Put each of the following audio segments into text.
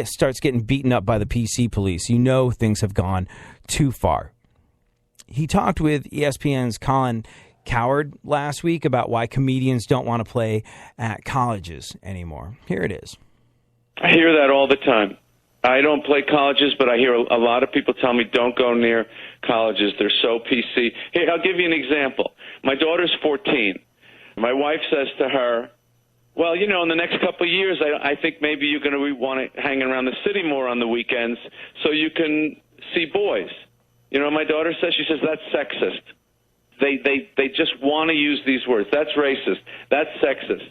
starts getting beaten up by the PC police, you know things have gone too far. He talked with ESPN's Colin Cowherd last week about why comedians don't want to play at colleges anymore. Here it is. I hear that all the time. I don't play colleges, but I hear a lot of people tell me don't go near colleges. They're so PC. Here, I'll give you an example. My daughter's 14. My wife says to her, well, you know, in the next couple of years, I think maybe you're going to want to hang around the city more on the weekends so you can see boys. You know what my daughter says? She says, that's sexist. They just want to use these words. That's racist. That's sexist.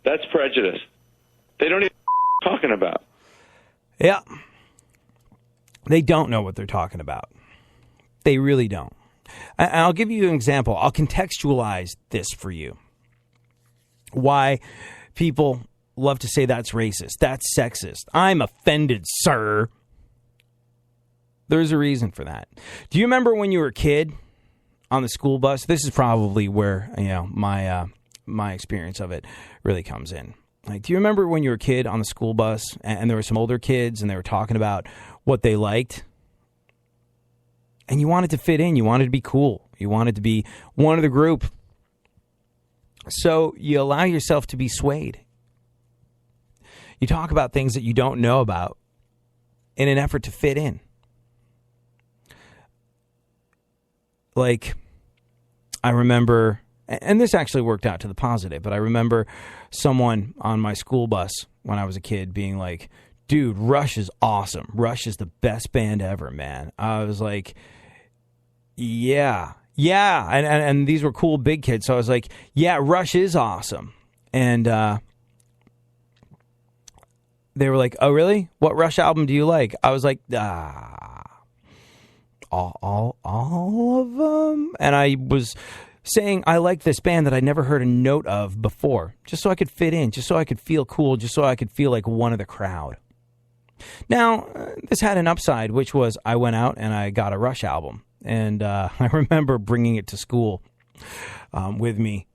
That's prejudice. They don't even know what they're talking about. Yeah. They don't know what they're talking about. They really don't. And I'll give you an example. I'll contextualize this for you. Why people love to say that's racist. That's sexist. I'm offended, sir. There's a reason for that. Do you remember when you were a kid on the school bus? This is probably where, you know, my experience of it really comes in. Like, do you remember when you were a kid on the school bus and there were some older kids and they were talking about what they liked? And you wanted to fit in. You wanted to be cool. You wanted to be one of the group. So you allow yourself to be swayed. You talk about things that you don't know about in an effort to fit in. Like, I remember, and this actually worked out to the positive, but I remember someone on my school bus when I was a kid being like, dude, Rush is awesome. Rush is the best band ever, man. I was like, yeah. And these were cool big kids. So I was like, yeah, Rush is awesome. And they were like, oh, really? What Rush album do you like? I was like, all of them. And I was saying I like this band that I never heard a note of before, just so I could fit in, just so I could feel cool, just so I could feel like one of the crowd. Now, this had an upside, which was I went out and I got a Rush album. And I remember bringing it to school with me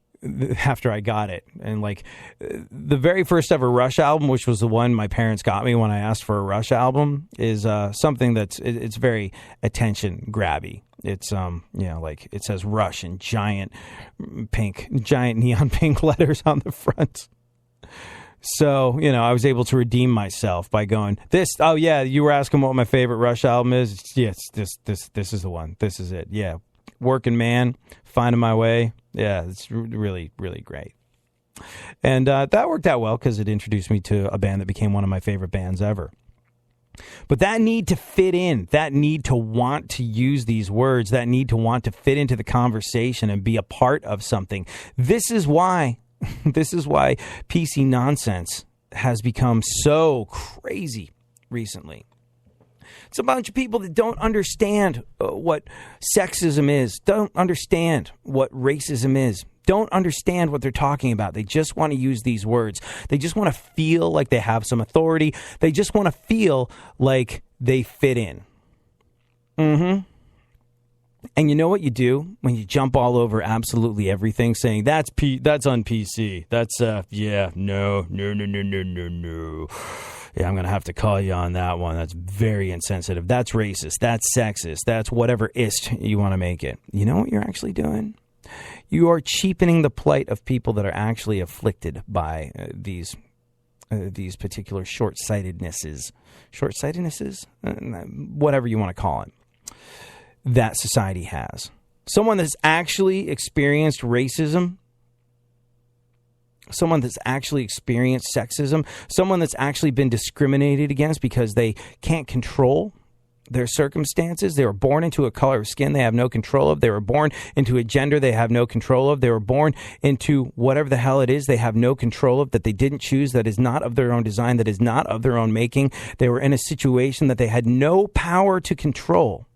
after I got it. And like the very first ever Rush album, which was the one my parents got me when I asked for a Rush album, is something that's it's very attention grabby. It's you know, like it says Rush in giant neon pink letters on the front. So, you know, I was able to redeem myself by going, oh yeah, you were asking what my favorite Rush album is? Yes, this is the one. This is it. Yeah. Working Man, Finding My Way. Yeah, it's really, really great. And that worked out well because it introduced me to a band that became one of my favorite bands ever. But that need to fit in, that need to want to use these words, that need to want to fit into the conversation and be a part of something. This is why PC nonsense has become so crazy recently. It's a bunch of people that don't understand what sexism is, don't understand what racism is, don't understand what they're talking about. They just want to use these words. They just want to feel like they have some authority. They just want to feel like they fit in. Mm-hmm. And you know what you do when you jump all over absolutely everything, saying that's on PC. That's no. Yeah, I'm going to have to call you on that one. That's very insensitive. That's racist. That's sexist. That's whatever ist you want to make it. You know what you're actually doing? You are cheapening the plight of people that are actually afflicted by these particular short-sightednesses, whatever you want to call it, that society has. Someone that's actually experienced racism, someone that's actually experienced sexism, someone that's actually been discriminated against because they can't control their circumstances. They were born into a color of skin they have no control of. They were born into a gender they have no control of. They were born into whatever the hell it is they have no control of, that they didn't choose, that is not of their own design, that is not of their own making. They were in a situation that they had no power to control.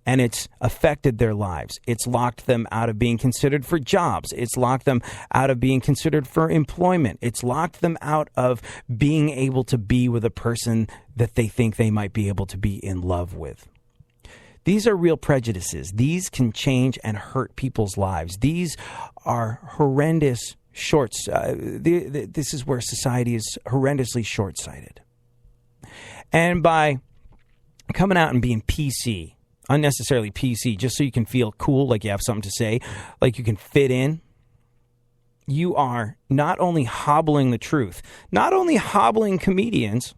And it's affected their lives. It's locked them out of being considered for jobs. It's locked them out of being considered for employment. It's locked them out of being able to be with a person that they think they might be able to be in love with. These are real prejudices. These can change and hurt people's lives. These are horrendous This is where society is horrendously short-sighted. And by coming out and being PC, unnecessarily PC, just so you can feel cool, like you have something to say, like you can fit in, you are not only hobbling the truth, not only hobbling comedians,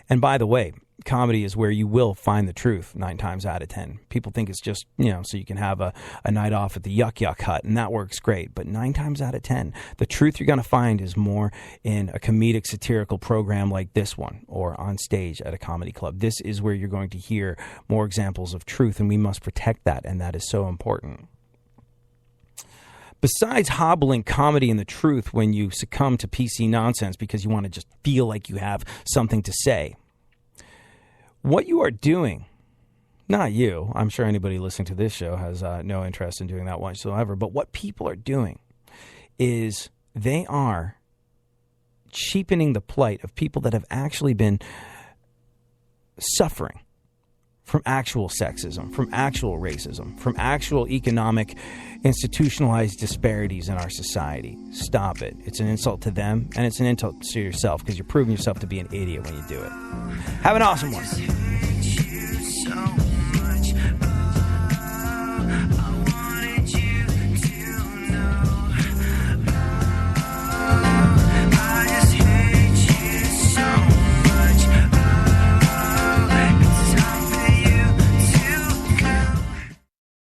and by the way, comedy is where you will find the truth 9 times out of 10. People think it's just, so you can have a night off at the Yuck Yuck Hut, and that works great. But 9 times out of 10, the truth you're going to find is more in a comedic satirical program like this one, or on stage at a comedy club. This is where you're going to hear more examples of truth, and we must protect that, and that is so important. Besides hobbling comedy and the truth when you succumb to PC nonsense because you want to just feel like you have something to say, what you are doing, not you, I'm sure anybody listening to this show has no interest in doing that whatsoever, but what people are doing is they are cheapening the plight of people that have actually been suffering from actual sexism, from actual racism, from actual economic institutionalized disparities in our society. Stop it. It's an insult to them, and it's an insult to yourself because you're proving yourself to be an idiot when you do it. Have an awesome one.